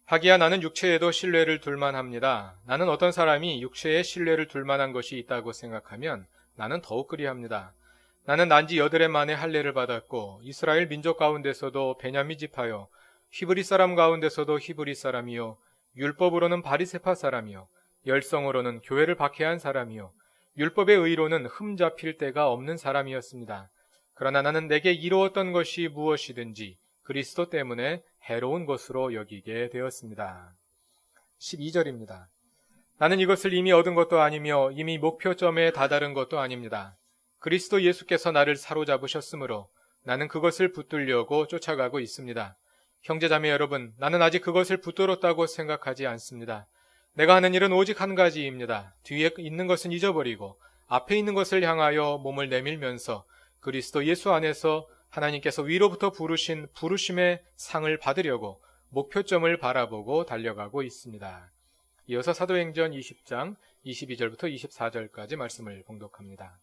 하기야 나는 육체에도 신뢰를 둘 만합니다. 나는 어떤 사람이 육체에 신뢰를 둘 만한 것이 있다고 생각하면 나는 더욱 그리합니다. 나는 난지 8해 만에 할례를 받았고 이스라엘 민족 가운데서도 베냐민 지파요 히브리 사람 가운데서도 히브리 사람이요 율법으로는 바리새파 사람이요 열성으로는 교회를 박해한 사람이요 율법의 의로는 흠잡힐 데가 없는 사람이었습니다. 그러나 나는 내게 이루었던 것이 무엇이든지 그리스도 때문에 해로운 것으로 여기게 되었습니다. 12절입니다. 나는 이것을 이미 얻은 것도 아니며 이미 목표점에 다다른 것도 아닙니다. 그리스도 예수께서 나를 사로잡으셨으므로 나는 그것을 붙들려고 쫓아가고 있습니다. 형제자매 여러분, 나는 아직 그것을 붙들었다고 생각하지 않습니다. 내가 하는 일은 오직 한 가지입니다. 뒤에 있는 것은 잊어버리고 앞에 있는 것을 향하여 몸을 내밀면서 그리스도 예수 안에서 하나님께서 위로부터 부르신 부르심의 상을 받으려고 목표점을 바라보고 달려가고 있습니다. 이어서 사도행전 20장 22절부터 24절까지 말씀을 봉독합니다.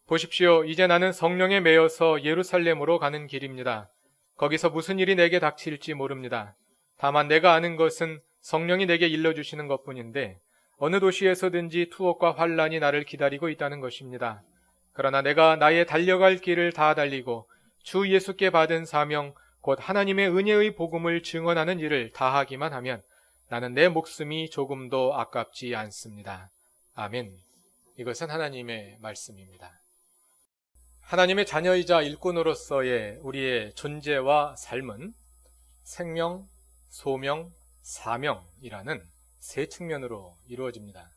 보십시오. 이제 나는 성령에 매여서 예루살렘으로 가는 길입니다. 거기서 무슨 일이 내게 닥칠지 모릅니다. 다만 내가 아는 것은 성령이 내게 일러주시는 것뿐인데 어느 도시에서든지 투옥과 환란이 나를 기다리고 있다는 것입니다. 그러나 내가 나의 달려갈 길을 다 달리고 주 예수께 받은 사명 곧 하나님의 은혜의 복음을 증언하는 일을 다하기만 하면 나는 내 목숨이 조금도 아깝지 않습니다. 아멘. 이것은 하나님의 말씀입니다. 하나님의 자녀이자 일꾼으로서의 우리의 존재와 삶은 생명, 소명, 사명이라는 세 측면으로 이루어집니다.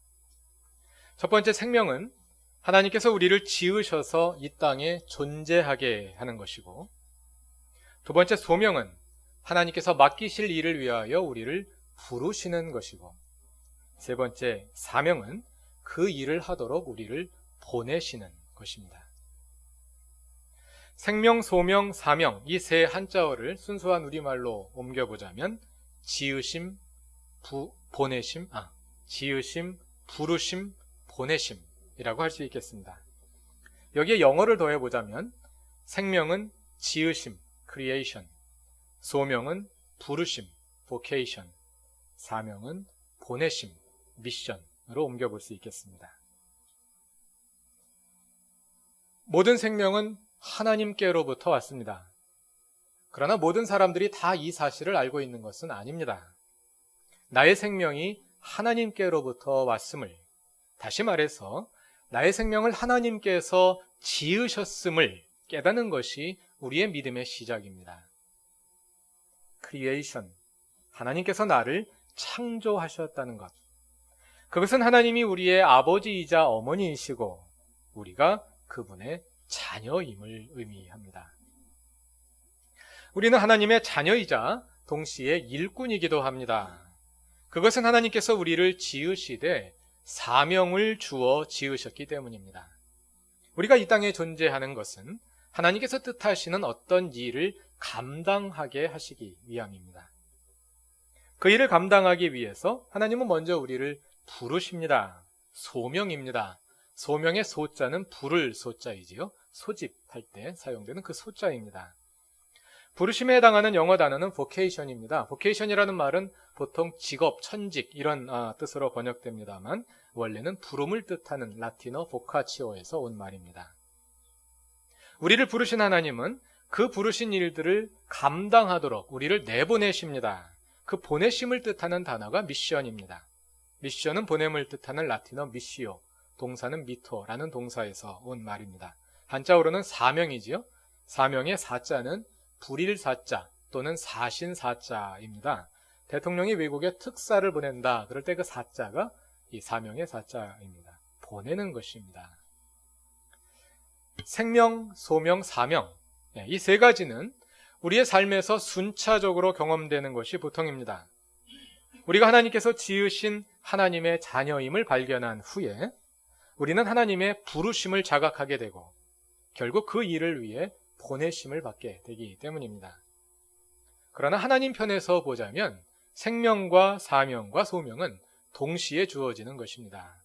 첫 번째 생명은 하나님께서 우리를 지으셔서 이 땅에 존재하게 하는 것이고, 두 번째 소명은 하나님께서 맡기실 일을 위하여 우리를 부르시는 것이고, 세 번째 사명은 그 일을 하도록 우리를 보내시는 것입니다. 생명, 소명, 사명 이 세 한자어를 순수한 우리말로 옮겨보자면 지으심, 지으심, 부르심, 보내심이라고 할 수 있겠습니다. 여기에 영어를 더해보자면 생명은 지으심, creation, 소명은 부르심, vocation, 사명은 보내심, mission으로 옮겨볼 수 있겠습니다. 모든 생명은 하나님께로부터 왔습니다. 그러나 모든 사람들이 다 이 사실을 알고 있는 것은 아닙니다. 나의 생명이 하나님께로부터 왔음을, 다시 말해서 나의 생명을 하나님께서 지으셨음을 깨닫는 것이 우리의 믿음의 시작입니다. creation, 하나님께서 나를 창조하셨다는 것. 그것은 하나님이 우리의 아버지이자 어머니이시고 우리가 그분의 자녀임을 의미합니다. 우리는 하나님의 자녀이자 동시에 일꾼이기도 합니다. 그것은 하나님께서 우리를 지으시되 사명을 주어 지으셨기 때문입니다. 우리가 이 땅에 존재하는 것은 하나님께서 뜻하시는 어떤 일을 감당하게 하시기 위함입니다. 그 일을 감당하기 위해서 하나님은 먼저 우리를 부르십니다. 소명입니다. 소명의 소자는 부를 소자이지요. 소집할 때 사용되는 그 소자입니다. 부르심에 해당하는 영어 단어는 vocation입니다. vocation이라는 말은 보통 직업, 천직 이런 뜻으로 번역됩니다만 원래는 부름을 뜻하는 라틴어 vocatio에서 온 말입니다. 우리를 부르신 하나님은 그 부르신 일들을 감당하도록 우리를 내보내십니다. 그 보내심을 뜻하는 단어가 미션입니다. 미션은 보냄을 뜻하는 라틴어 미시오, 동사는 미토라는 동사에서 온 말입니다. 한자어로는 사명이지요. 사명의 사자는 불일 사자 또는 사신 사자입니다. 대통령이 외국에 특사를 보낸다 그럴 때 그 사자가 이 사명의 사자입니다. 보내는 것입니다. 생명, 소명, 사명 이 세 가지는 우리의 삶에서 순차적으로 경험되는 것이 보통입니다. 우리가 하나님께서 지으신 하나님의 자녀임을 발견한 후에 우리는 하나님의 부르심을 자각하게 되고 결국 그 일을 위해 보내심을 받게 되기 때문입니다. 그러나 하나님 편에서 보자면 생명과 사명과 소명은 동시에 주어지는 것입니다.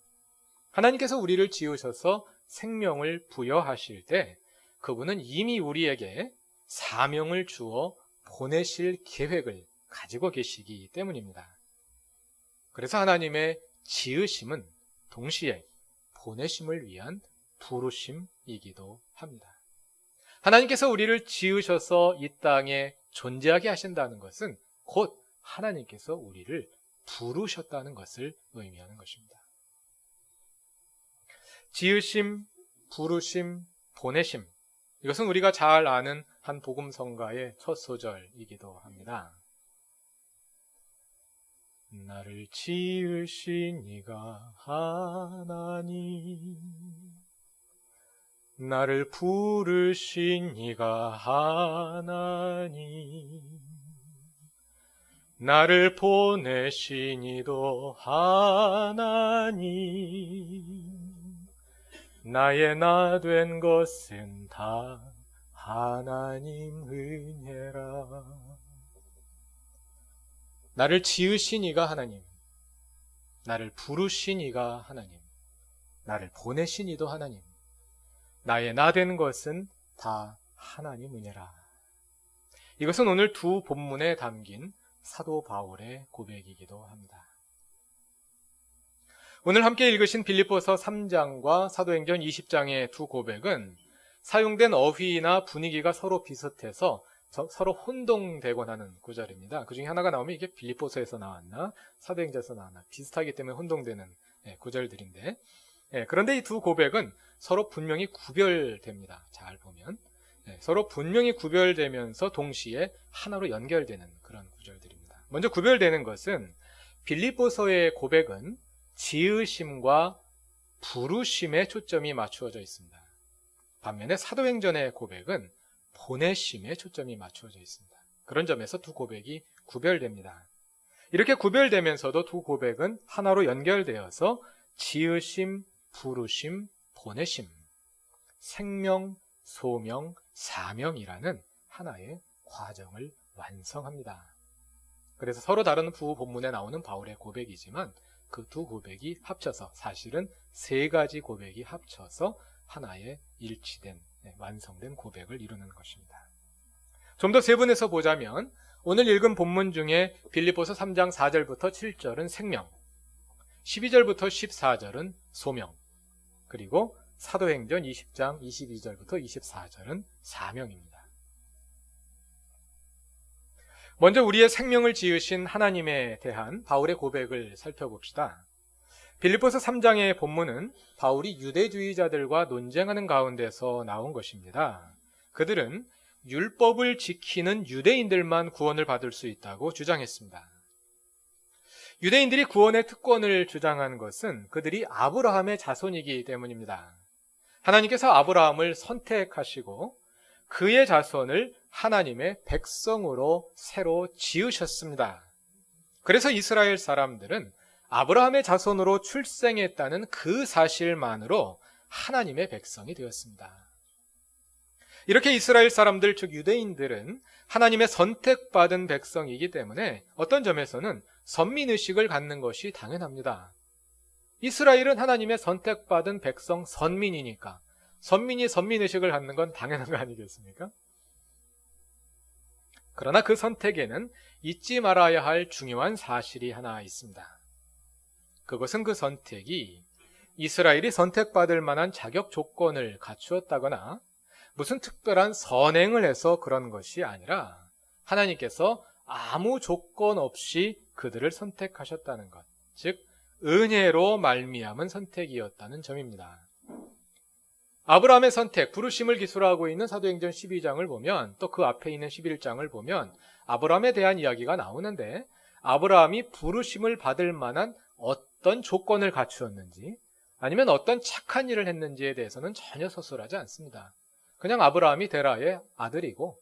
하나님께서 우리를 지으셔서 생명을 부여하실 때 그분은 이미 우리에게 사명을 주어 보내실 계획을 가지고 계시기 때문입니다. 그래서 하나님의 지으심은 동시에 보내심을 위한 부르심이기도 합니다. 하나님께서 우리를 지으셔서 이 땅에 존재하게 하신다는 것은 곧 하나님께서 우리를 부르셨다는 것을 의미하는 것입니다. 지으심, 부르심, 보내심, 이것은 우리가 잘 아는 한 복음성가의 첫 소절이기도 합니다. 나를 지으신 이가 하나님, 나를 부르신 이가 하나님, 나를 보내신 이도 하나님, 나의 나 된 것은 다 하나님 은혜라. 나를 지으신 이가 하나님, 나를 부르신 이가 하나님, 나를 보내신 이도 하나님, 나의 나 된 것은 다 하나님 은혜라. 이것은 오늘 두 본문에 담긴 사도 바울의 고백이기도 합니다. 오늘 함께 읽으신 빌립보서 3장과 사도행전 20장의 두 고백은 사용된 어휘나 분위기가 서로 비슷해서 서로 혼동되곤 하는 구절입니다. 그 중에 하나가 나오면 이게 빌립보서에서 나왔나 사도행전에서 나왔나 비슷하기 때문에 혼동되는 구절들인데, 그런데 이 두 고백은 서로 분명히 구별됩니다. 잘 보면 서로 분명히 구별되면서 동시에 하나로 연결되는 그런 구절들입니다. 먼저 구별되는 것은 빌립보서의 고백은 지으심과 부르심에 초점이 맞추어져 있습니다. 반면에 사도행전의 고백은 보내심에 초점이 맞추어져 있습니다. 그런 점에서 두 고백이 구별됩니다. 이렇게 구별되면서도 두 고백은 하나로 연결되어서 지으심, 부르심, 보내심, 생명, 소명, 사명이라는 하나의 과정을 완성합니다. 그래서 서로 다른 부 본문에 나오는 바울의 고백이지만 그 두 고백이 합쳐서 사실은 세 가지 고백이 합쳐서 하나의 일치된 완성된 고백을 이루는 것입니다. 좀 더 세분해서 보자면 오늘 읽은 본문 중에 빌립보서 3장 4절부터 7절은 생명, 12절부터 14절은 소명, 그리고 사도행전 20장 22절부터 24절은 사명입니다. 먼저 우리의 생명을 지으신 하나님에 대한 바울의 고백을 살펴봅시다. 빌립보서 3장의 본문은 바울이 유대주의자들과 논쟁하는 가운데서 나온 것입니다. 그들은 율법을 지키는 유대인들만 구원을 받을 수 있다고 주장했습니다. 유대인들이 구원의 특권을 주장한 것은 그들이 아브라함의 자손이기 때문입니다. 하나님께서 아브라함을 선택하시고 그의 자손을 하나님의 백성으로 새로 지으셨습니다. 그래서 이스라엘 사람들은 아브라함의 자손으로 출생했다는 그 사실만으로 하나님의 백성이 되었습니다. 이렇게 이스라엘 사람들, 즉 유대인들은 하나님의 선택받은 백성이기 때문에 어떤 점에서는 선민의식을 갖는 것이 당연합니다. 이스라엘은 하나님의 선택받은 백성, 선민이니까 선민이 선민의식을 갖는 건 당연한 거 아니겠습니까? 그러나 그 선택에는 잊지 말아야 할 중요한 사실이 하나 있습니다. 그것은 그 선택이 이스라엘이 선택받을 만한 자격 조건을 갖추었다거나 무슨 특별한 선행을 해서 그런 것이 아니라 하나님께서 아무 조건 없이 그들을 선택하셨다는 것, 즉 은혜로 말미암은 선택이었다는 점입니다. 아브라함의 선택, 부르심을 기술하고 있는 사도행전 12장을 보면 또 그 앞에 있는 11장을 보면 아브라함에 대한 이야기가 나오는데 아브라함이 부르심을 받을 만한 어떤 조건을 갖추었는지 아니면 어떤 착한 일을 했는지에 대해서는 전혀 서술하지 않습니다. 그냥 아브라함이 데라의 아들이고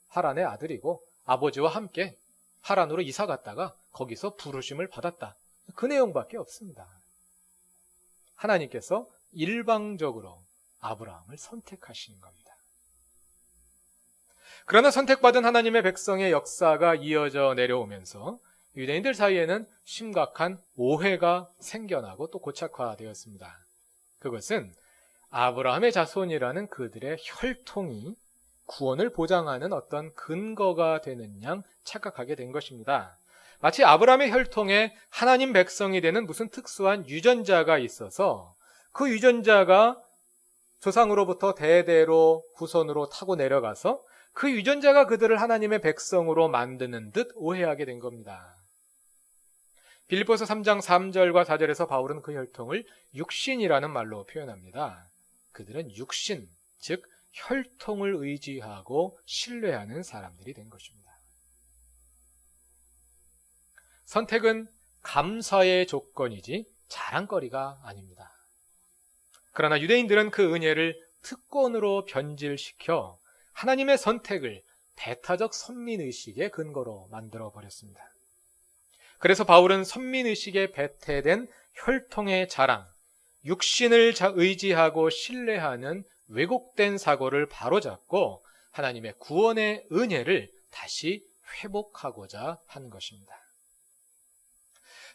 하란의 아들이고 아버지와 함께 하란으로 이사 갔다가 거기서 부르심을 받았다. 그 내용밖에 없습니다. 하나님께서 일방적으로 아브라함을 선택하신 겁니다. 그러나 선택받은 하나님의 백성의 역사가 이어져 내려오면서 유대인들 사이에는 심각한 오해가 생겨나고 또 고착화되었습니다. 그것은 아브라함의 자손이라는 그들의 혈통이 구원을 보장하는 어떤 근거가 되는 양 착각하게 된 것입니다. 마치 아브라함의 혈통에 하나님 백성이 되는 무슨 특수한 유전자가 있어서 그 유전자가 조상으로부터 대대로 후손으로 타고 내려가서 그 유전자가 그들을 하나님의 백성으로 만드는 듯 오해하게 된 겁니다. 빌립보서 3장 3절과 4절에서 바울은 그 혈통을 육신이라는 말로 표현합니다. 그들은 육신, 즉 혈통을 의지하고 신뢰하는 사람들이 된 것입니다. 선택은 감사의 조건이지 자랑거리가 아닙니다. 그러나 유대인들은 그 은혜를 특권으로 변질시켜 하나님의 선택을 배타적 선민의식의 근거로 만들어버렸습니다. 그래서 바울은 선민의식에 배태된 혈통의 자랑, 육신을 의지하고 신뢰하는 왜곡된 사고를 바로잡고 하나님의 구원의 은혜를 다시 회복하고자 한 것입니다.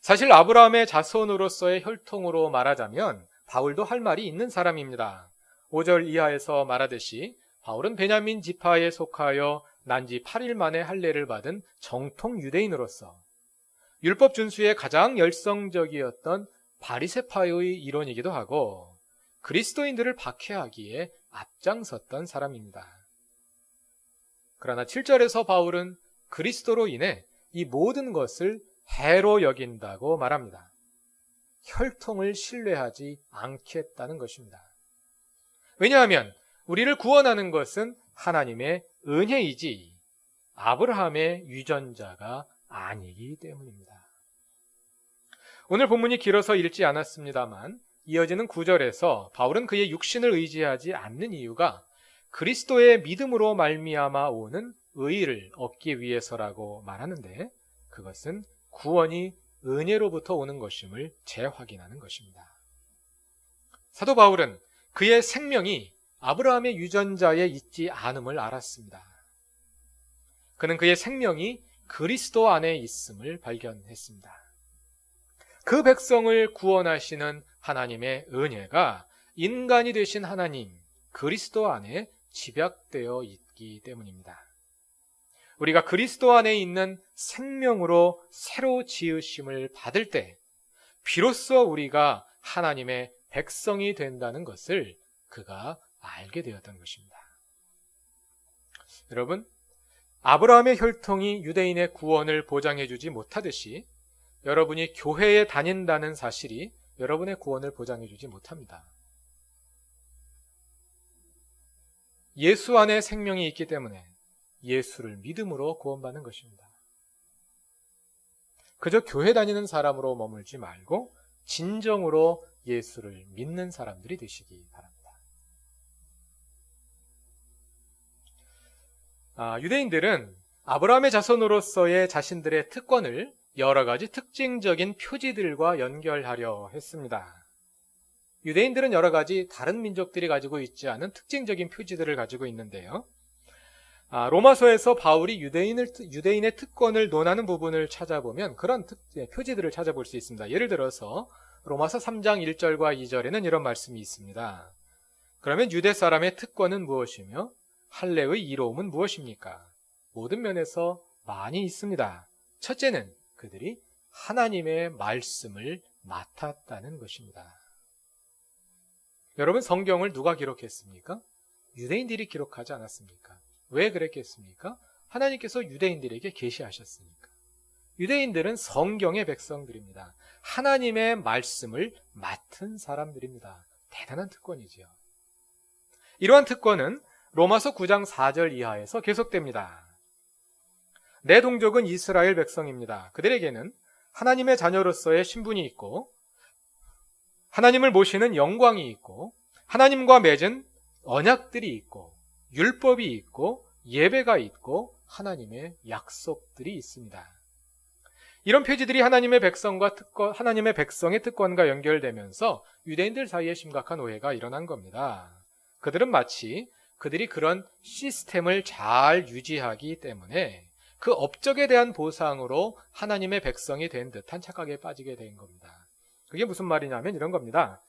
사실 아브라함의 자손으로서의 혈통으로 말하자면 바울도 할 말이 있는 사람입니다. 5절 이하에서 말하듯이 바울은 베냐민 지파에 속하여 난지 8일 만에 할례를 받은 정통 유대인으로서 율법 준수에 가장 열성적이었던 바리새파의 일원이기도 하고 그리스도인들을 박해하기에 앞장섰던 사람입니다. 그러나 7절에서 바울은 그리스도로 인해 이 모든 것을 해로 여긴다고 말합니다. 혈통을 신뢰하지 않겠다는 것입니다. 왜냐하면 우리를 구원하는 것은 하나님의 은혜이지 아브라함의 유전자가 아니기 때문입니다. 오늘 본문이 길어서 읽지 않았습니다만 이어지는 9절에서 바울은 그의 육신을 의지하지 않는 이유가 그리스도의 믿음으로 말미암아 오는 의의를 얻기 위해서라고 말하는데 그것은 구원이 은혜로부터 오는 것임을 재확인하는 것입니다. 사도 바울은 그의 생명이 아브라함의 유전자에 있지 않음을 알았습니다. 그는 그의 생명이 그리스도 안에 있음을 발견했습니다. 그 백성을 구원하시는 하나님의 은혜가 인간이 되신 하나님 그리스도 안에 집약되어 있기 때문입니다. 우리가 그리스도 안에 있는 생명으로 새로 지으심을 받을 때 비로소 우리가 하나님의 백성이 된다는 것을 그가 알게 되었던 것입니다. 여러분, 아브라함의 혈통이 유대인의 구원을 보장해주지 못하듯이 여러분이 교회에 다닌다는 사실이 여러분의 구원을 보장해주지 못합니다. 예수 안에 생명이 있기 때문에 예수를 믿음으로 구원받는 것입니다. 그저 교회 다니는 사람으로 머물지 말고 진정으로 예수를 믿는 사람들이 되시기 바랍니다. 유대인들은 아브라함의 자손으로서의 자신들의 특권을 여러 가지 특징적인 표지들과 연결하려 했습니다. 유대인들은 여러 가지 다른 민족들이 가지고 있지 않은 특징적인 표지들을 가지고 있는데요. 로마서에서 바울이 유대인의 특권을 논하는 부분을 찾아보면 그런 표지들을 찾아볼 수 있습니다. 예를 들어서 로마서 3장 1절과 2절에는 이런 말씀이 있습니다. 그러면 유대 사람의 특권은 무엇이며 할례의 이로움은 무엇입니까? 모든 면에서 많이 있습니다. 첫째는 그들이 하나님의 말씀을 맡았다는 것입니다. 여러분, 성경을 누가 기록했습니까? 유대인들이 기록하지 않았습니까? 왜 그랬겠습니까? 하나님께서 유대인들에게 계시하셨으니까. 유대인들은 성경의 백성들입니다. 하나님의 말씀을 맡은 사람들입니다. 대단한 특권이지요. 이러한 특권은 로마서 9장 4절 이하에서 계속됩니다. 내 동족은 이스라엘 백성입니다. 그들에게는 하나님의 자녀로서의 신분이 있고 하나님을 모시는 영광이 있고 하나님과 맺은 언약들이 있고 율법이 있고 예배가 있고 하나님의 약속들이 있습니다. 이런 표지들이 하나님의 백성의 특권과 연결되면서 유대인들 사이에 심각한 오해가 일어난 겁니다. 그들은 마치 그들이 그런 시스템을 잘 유지하기 때문에 그 업적에 대한 보상으로 하나님의 백성이 된 듯한 착각에 빠지게 된 겁니다. 그게 무슨 말이냐면 이런 겁니다.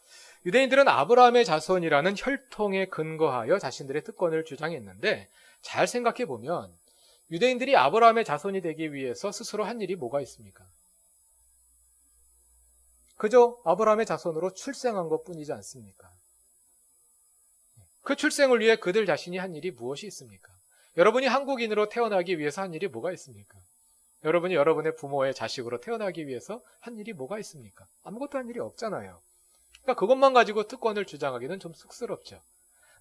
유대인들은 아브라함의 자손이라는 혈통에 근거하여 자신들의 특권을 주장했는데 잘 생각해 보면 유대인들이 아브라함의 자손이 되기 위해서 스스로 한 일이 뭐가 있습니까? 그저 아브라함의 자손으로 출생한 것뿐이지 않습니까? 그 출생을 위해 그들 자신이 한 일이 무엇이 있습니까? 여러분이 한국인으로 태어나기 위해서 한 일이 뭐가 있습니까? 여러분이 여러분의 부모의 자식으로 태어나기 위해서 한 일이 뭐가 있습니까? 아무것도 한 일이 없잖아요. 그러니까 그것만 가지고 특권을 주장하기는 좀 쑥스럽죠.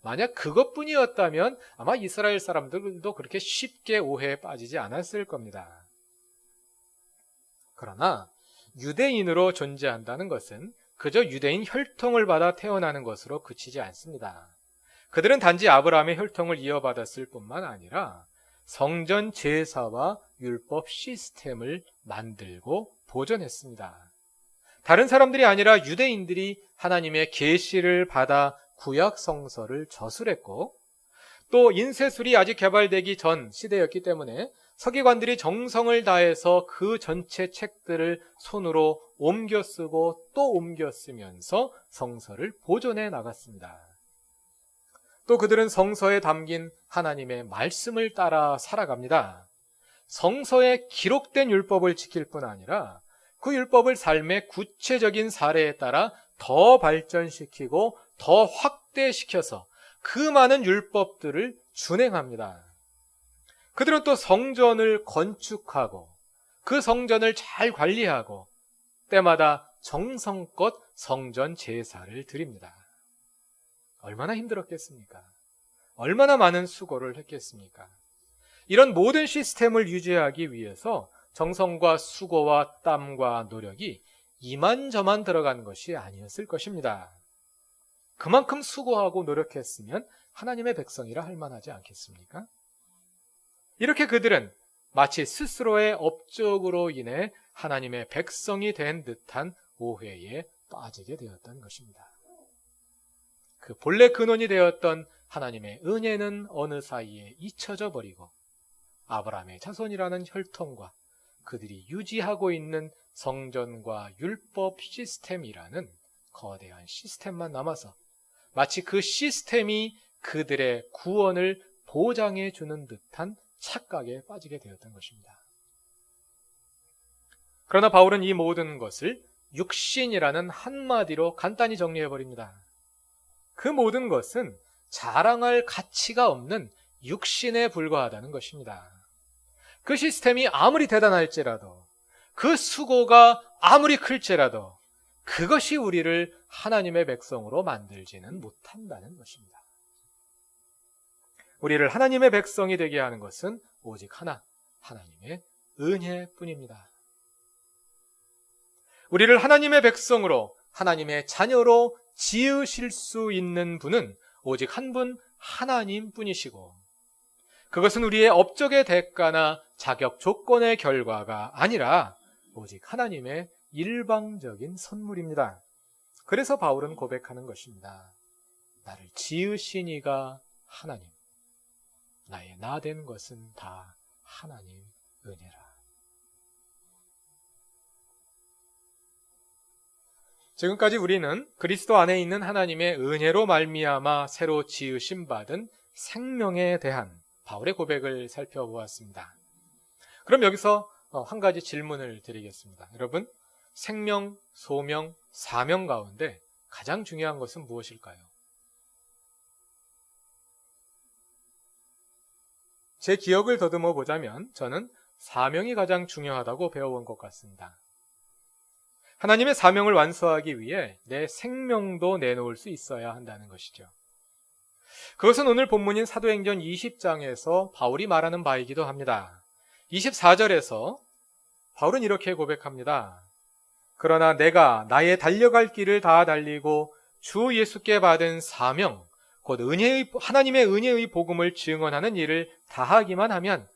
만약 그것뿐이었다면 아마 이스라엘 사람들도 그렇게 쉽게 오해에 빠지지 않았을 겁니다. 그러나 유대인으로 존재한다는 것은 그저 유대인 혈통을 받아 태어나는 것으로 그치지 않습니다. 그들은 단지 아브라함의 혈통을 이어받았을 뿐만 아니라 성전 제사와 율법 시스템을 만들고 보존했습니다. 다른 사람들이 아니라 유대인들이 하나님의 계시를 받아 구약 성서를 저술했고 또 인쇄술이 아직 개발되기 전 시대였기 때문에 서기관들이 정성을 다해서 그 전체 책들을 손으로 옮겨 쓰고 또 옮겨 쓰면서 성서를 보존해 나갔습니다. 또 그들은 성서에 담긴 하나님의 말씀을 따라 살아갑니다. 성서에 기록된 율법을 지킬 뿐 아니라 그 율법을 삶의 구체적인 사례에 따라 더 발전시키고 더 확대시켜서 그 많은 율법들을 준행합니다. 그들은 또 성전을 건축하고 그 성전을 잘 관리하고 때마다 정성껏 성전 제사를 드립니다. 얼마나 힘들었겠습니까? 얼마나 많은 수고를 했겠습니까? 이런 모든 시스템을 유지하기 위해서 정성과 수고와 땀과 노력이 이만저만 들어간 것이 아니었을 것입니다. 그만큼 수고하고 노력했으면 하나님의 백성이라 할 만하지 않겠습니까? 이렇게 그들은 마치 스스로의 업적으로 인해 하나님의 백성이 된 듯한 오해에 빠지게 되었던 것입니다. 그 본래 근원이 되었던 하나님의 은혜는 어느 사이에 잊혀져 버리고 아브라함의 자손이라는 혈통과 그들이 유지하고 있는 성전과 율법 시스템이라는 거대한 시스템만 남아서 마치 그 시스템이 그들의 구원을 보장해 주는 듯한 착각에 빠지게 되었던 것입니다. 그러나 바울은 이 모든 것을 육신이라는 한마디로 간단히 정리해 버립니다. 그 모든 것은 자랑할 가치가 없는 육신에 불과하다는 것입니다. 그 시스템이 아무리 대단할지라도 그 수고가 아무리 클지라도 그것이 우리를 하나님의 백성으로 만들지는 못한다는 것입니다. 우리를 하나님의 백성이 되게 하는 것은 오직 하나, 하나님의 은혜뿐입니다. 우리를 하나님의 백성으로, 하나님의 자녀로 지으실 수 있는 분은 오직 한 분 하나님뿐이시고 그것은 우리의 업적의 대가나 자격 조건의 결과가 아니라 오직 하나님의 일방적인 선물입니다. 그래서 바울은 고백하는 것입니다. 나를 지으신 이가 하나님, 나의 나 된 것은 다 하나님 은혜라. 지금까지 우리는 그리스도 안에 있는 하나님의 은혜로 말미암아 새로 지으심 받은 생명에 대한 바울의 고백을 살펴보았습니다. 그럼 여기서 한 가지 질문을 드리겠습니다. 여러분, 생명, 소명, 사명 가운데 가장 중요한 것은 무엇일까요? 제 기억을 더듬어 보자면 저는 사명이 가장 중요하다고 배워온 것 같습니다. 하나님의 사명을 완수하기 위해 내 생명도 내놓을 수 있어야 한다는 것이죠. 그것은 오늘 본문인 사도행전 20장에서 바울이 말하는 바이기도 합니다. 24절에서 바울은 이렇게 고백합니다. 그러나 내가 나의 달려갈 길을 다 달리고 주 예수께 받은 사명, 곧 하나님의 은혜의 복음을 증언하는 일을 다하기만 하면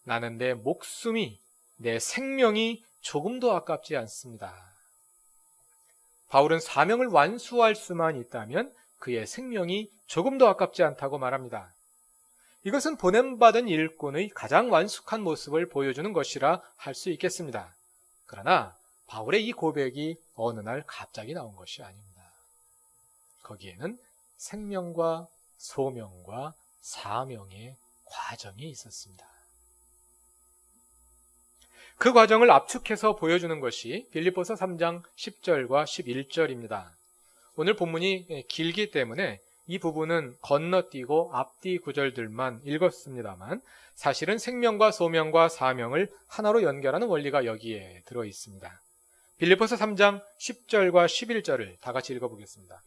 나는 내 목숨이, 내 생명이 조금도 아깝지 않습니다. 바울은 사명을 완수할 수만 있다면 그의 생명이 조금도 아깝지 않다고 말합니다. 이것은 보냄받은 일꾼의 가장 완숙한 모습을 보여주는 것이라 할 수 있겠습니다. 그러나 바울의 이 고백이 어느 날 갑자기 나온 것이 아닙니다. 거기에는 생명과 소명과 사명의 과정이 있었습니다. 그 과정을 압축해서 보여주는 것이 빌립보서 3장 10절과 11절입니다. 오늘 본문이 길기 때문에 이 부분은 건너뛰고 앞뒤 구절들만 읽었습니다만 사실은 생명과 소명과 사명을 하나로 연결하는 원리가 여기에 들어 있습니다. 빌립보서 3장 10절과 11절을 다 같이 읽어보겠습니다.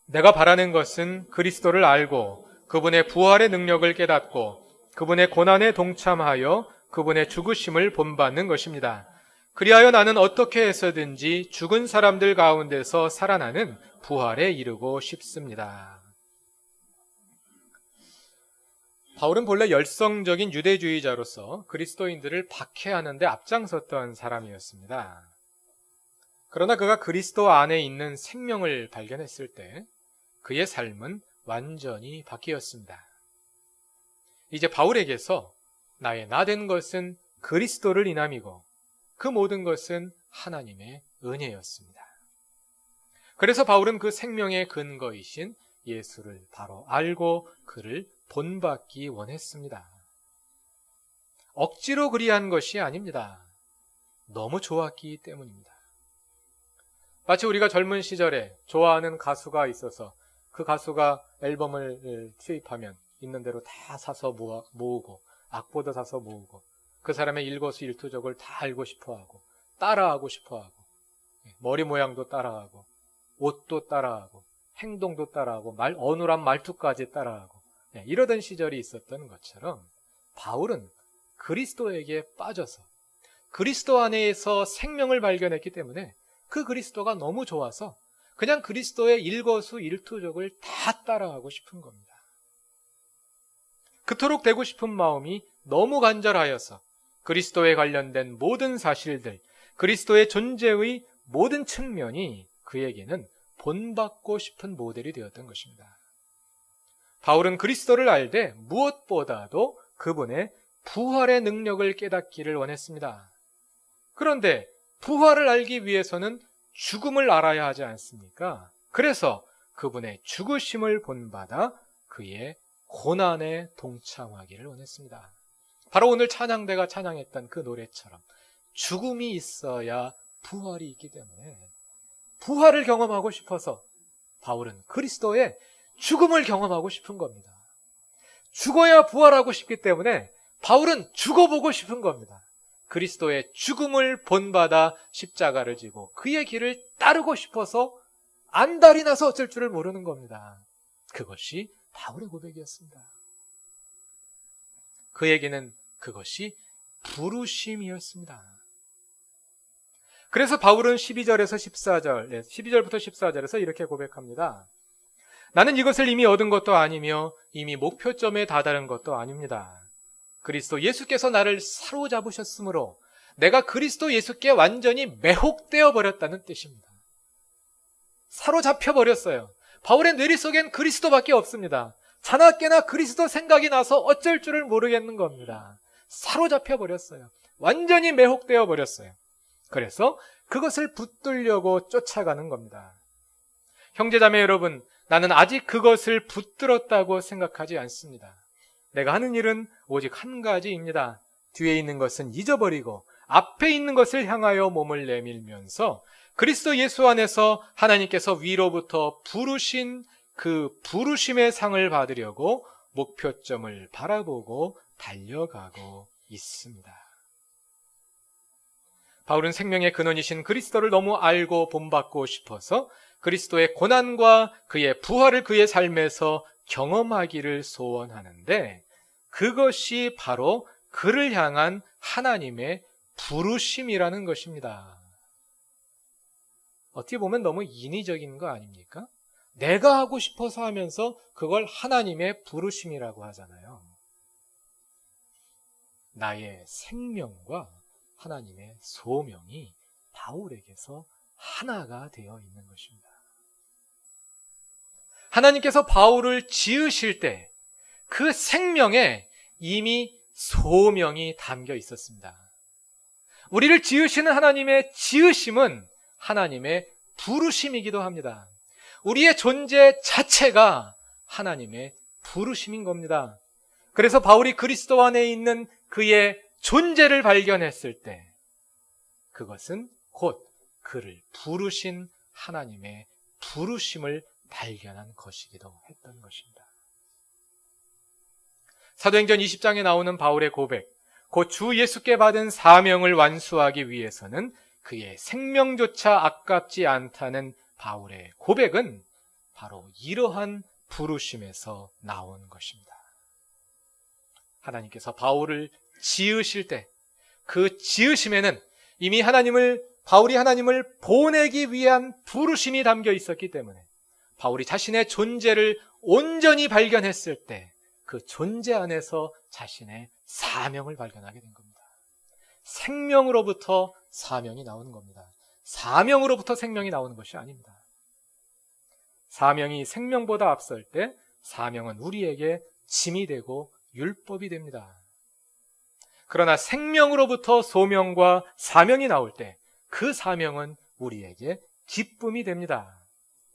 내가 바라는 것은 그리스도를 알고 그분의 부활의 능력을 깨닫고 그분의 고난에 동참하여 그분의 죽으심을 본받는 것입니다. 그리하여 나는 어떻게 해서든지 죽은 사람들 가운데서 살아나는 부활에 이르고 싶습니다. 바울은 본래 열성적인 유대주의자로서 그리스도인들을 박해하는 데 앞장섰던 사람이었습니다. 그러나 그가 그리스도 안에 있는 생명을 발견했을 때 그의 삶은 완전히 바뀌었습니다. 이제 바울에게서 나의 나 된 것은 그리스도를 인함이고 그 모든 것은 하나님의 은혜였습니다. 그래서 바울은 그 생명의 근거이신 예수를 바로 알고 그를 본받기 원했습니다. 억지로 그리한 것이 아닙니다. 너무 좋았기 때문입니다. 마치 우리가 젊은 시절에 좋아하는 가수가 있어서 그 가수가 앨범을 취입하면 있는 대로 다 사서 모으고 악보도 사서 모으고 그 사람의 일거수일투족을 다 알고 싶어하고 따라하고 싶어하고 머리 모양도 따라하고 옷도 따라하고 행동도 따라하고 어눌한 말투까지 따라하고 이러던 시절이 있었던 것처럼 바울은 그리스도에게 빠져서 그리스도 안에서 생명을 발견했기 때문에 그 그리스도가 너무 좋아서 그냥 그리스도의 일거수일투족을 다 따라하고 싶은 겁니다. 그토록 되고 싶은 마음이 너무 간절하여서 그리스도에 관련된 모든 사실들, 그리스도의 존재의 모든 측면이 그에게는 본받고 싶은 모델이 되었던 것입니다. 바울은 그리스도를 알되 무엇보다도 그분의 부활의 능력을 깨닫기를 원했습니다. 그런데 부활을 알기 위해서는 죽음을 알아야 하지 않습니까? 그래서 그분의 죽으심을 본받아 그의 고난에 동참하기를 원했습니다. 바로 오늘 찬양대가 찬양했던 그 노래처럼 죽음이 있어야 부활이 있기 때문에 부활을 경험하고 싶어서 바울은 그리스도의 죽음을 경험하고 싶은 겁니다. 죽어야 부활하고 싶기 때문에 바울은 죽어보고 싶은 겁니다. 그리스도의 죽음을 본받아 십자가를 지고 그의 길을 따르고 싶어서 안달이 나서 어쩔 줄을 모르는 겁니다. 그것이 바울의 고백이었습니다. 그에게는 그것이 부르심이었습니다. 그래서 바울은 12절부터 14절에서 이렇게 고백합니다. 나는 이것을 이미 얻은 것도 아니며 이미 목표점에 다다른 것도 아닙니다. 그리스도 예수께서 나를 사로잡으셨으므로 내가 그리스도 예수께 완전히 매혹되어 버렸다는 뜻입니다. 사로잡혀 버렸어요. 바울의 뇌리 속엔 그리스도밖에 없습니다. 자나깨나 그리스도 생각이 나서 어쩔 줄을 모르겠는 겁니다. 사로잡혀 버렸어요. 완전히 매혹되어 버렸어요. 그래서 그것을 붙들려고 쫓아가는 겁니다. 형제자매 여러분, 나는 아직 그것을 붙들었다고 생각하지 않습니다. 내가 하는 일은 오직 한 가지입니다. 뒤에 있는 것은 잊어버리고 앞에 있는 것을 향하여 몸을 내밀면서 그리스도 예수 안에서 하나님께서 위로부터 부르신 그 부르심의 상을 받으려고 목표점을 바라보고 달려가고 있습니다. 바울은 생명의 근원이신 그리스도를 너무 알고 본받고 싶어서 그리스도의 고난과 그의 부활을 그의 삶에서 경험하기를 소원하는데 그것이 바로 그를 향한 하나님의 부르심이라는 것입니다. 어떻게 보면 너무 인위적인 거 아닙니까? 내가 하고 싶어서 하면서 그걸 하나님의 부르심이라고 하잖아요. 나의 생명과 하나님의 소명이 바울에게서 하나가 되어 있는 것입니다. 하나님께서 바울을 지으실 때 그 생명에 이미 소명이 담겨 있었습니다. 우리를 지으시는 하나님의 지으심은 하나님의 부르심이기도 합니다. 우리의 존재 자체가 하나님의 부르심인 겁니다. 그래서 바울이 그리스도 안에 있는 그의 존재를 발견했을 때 그것은 곧 그를 부르신 하나님의 부르심을 발견한 것이기도 했던 것입니다. 사도행전 20장에 나오는 바울의 고백, 곧 주 예수께 받은 사명을 완수하기 위해서는 그의 생명조차 아깝지 않다는 바울의 고백은 바로 이러한 부르심에서 나온 것입니다. 하나님께서 바울을 지으실 때 그 지으심에는 이미 바울이 하나님을 보내기 위한 부르심이 담겨 있었기 때문에 바울이 자신의 존재를 온전히 발견했을 때 그 존재 안에서 자신의 사명을 발견하게 된 겁니다. 생명으로부터 사명이 나오는 겁니다. 사명으로부터 생명이 나오는 것이 아닙니다. 사명이 생명보다 앞설 때 사명은 우리에게 짐이 되고 율법이 됩니다. 그러나 생명으로부터 소명과 사명이 나올 때 그 사명은 우리에게 기쁨이 됩니다.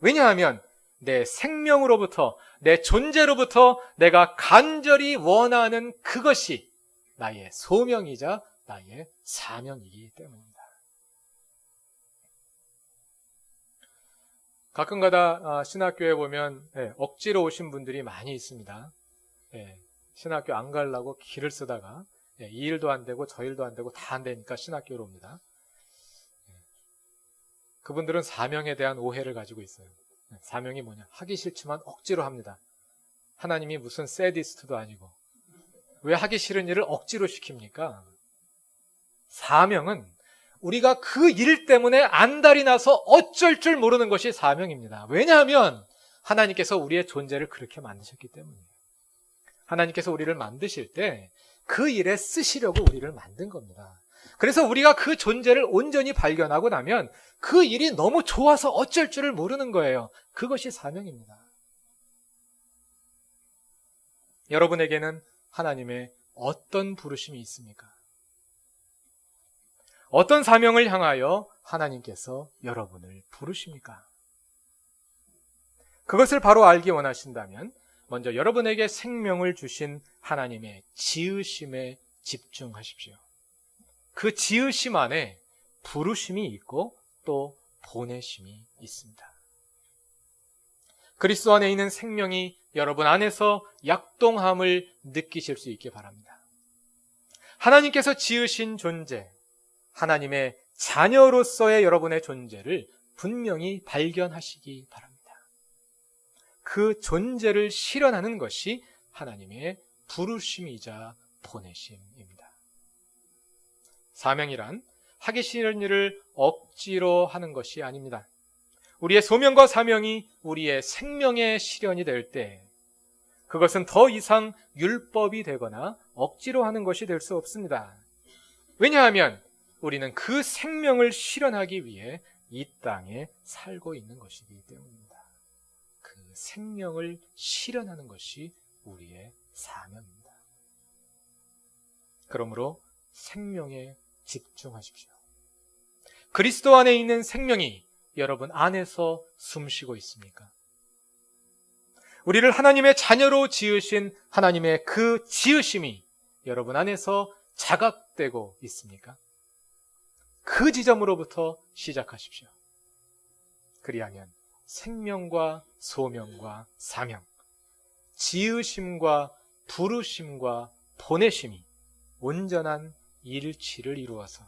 왜냐하면 내 생명으로부터, 내 존재로부터 내가 간절히 원하는 그것이 나의 소명이자 나의 사명이기 때문입니다. 가끔가다 신학교에 보면 억지로 오신 분들이 많이 있습니다. 신학교 안 가려고 길을 쓰다가 이 일도 안 되고 저 일도 안 되고 다 안 되니까 신학교로 옵니다. 그분들은 사명에 대한 오해를 가지고 있어요. 사명이 뭐냐? 하기 싫지만 억지로 합니다. 하나님이 무슨 세디스트도 아니고 왜 하기 싫은 일을 억지로 시킵니까? 사명은 우리가 그 일 때문에 안달이 나서 어쩔 줄 모르는 것이 사명입니다. 왜냐하면 하나님께서 우리의 존재를 그렇게 만드셨기 때문이에요. 하나님께서 우리를 만드실 때 그 일에 쓰시려고 우리를 만든 겁니다. 그래서 우리가 그 존재를 온전히 발견하고 나면 그 일이 너무 좋아서 어쩔 줄을 모르는 거예요. 그것이 사명입니다. 여러분에게는 하나님의 어떤 부르심이 있습니까? 어떤 사명을 향하여 하나님께서 여러분을 부르십니까? 그것을 바로 알기 원하신다면 먼저 여러분에게 생명을 주신 하나님의 지으심에 집중하십시오. 그 지으심 안에 부르심이 있고 또 보내심이 있습니다. 그리스도 안에 있는 생명이 여러분 안에서 약동함을 느끼실 수 있게 바랍니다. 하나님께서 지으신 존재, 하나님의 자녀로서의 여러분의 존재를 분명히 발견하시기 바랍니다. 그 존재를 실현하는 것이 하나님의 부르심이자 보내심입니다. 사명이란 하기 싫은 일을 억지로 하는 것이 아닙니다. 우리의 소명과 사명이 우리의 생명의 실현이 될 때 그것은 더 이상 율법이 되거나 억지로 하는 것이 될 수 없습니다. 왜냐하면 우리는 그 생명을 실현하기 위해 이 땅에 살고 있는 것이기 때문입니다. 그 생명을 실현하는 것이 우리의 사명입니다. 그러므로 생명에 집중하십시오. 그리스도 안에 있는 생명이 여러분 안에서 숨쉬고 있습니까? 우리를 하나님의 자녀로 지으신 하나님의 그 지으심이 여러분 안에서 자각되고 있습니까? 그 지점으로부터 시작하십시오. 그리하면 생명과 소명과 사명, 지으심과 부르심과 보내심이 온전한 일치를 이루어서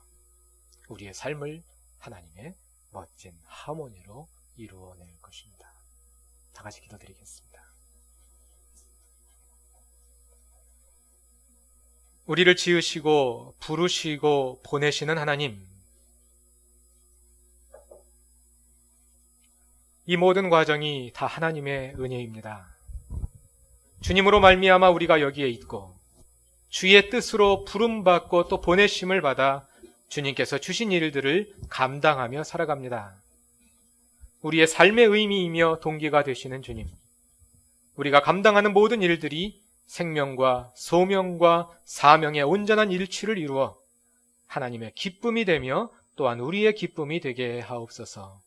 우리의 삶을 하나님의 멋진 하모니로 이루어낼 것입니다. 다 같이 기도드리겠습니다. 우리를 지으시고 부르시고 보내시는 하나님, 이 모든 과정이 다 하나님의 은혜입니다. 주님으로 말미암아 우리가 여기에 있고 주의 뜻으로 부름받고 또 보내심을 받아 주님께서 주신 일들을 감당하며 살아갑니다. 우리의 삶의 의미이며 동기가 되시는 주님, 우리가 감당하는 모든 일들이 생명과 소명과 사명의 온전한 일치를 이루어 하나님의 기쁨이 되며 또한 우리의 기쁨이 되게 하옵소서.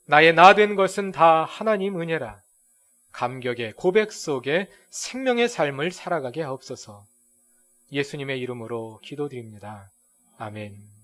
나의 나 된 것은 다 하나님 은혜라. 감격의 고백 속에 생명의 삶을 살아가게 하옵소서. 예수님의 이름으로 기도드립니다. 아멘.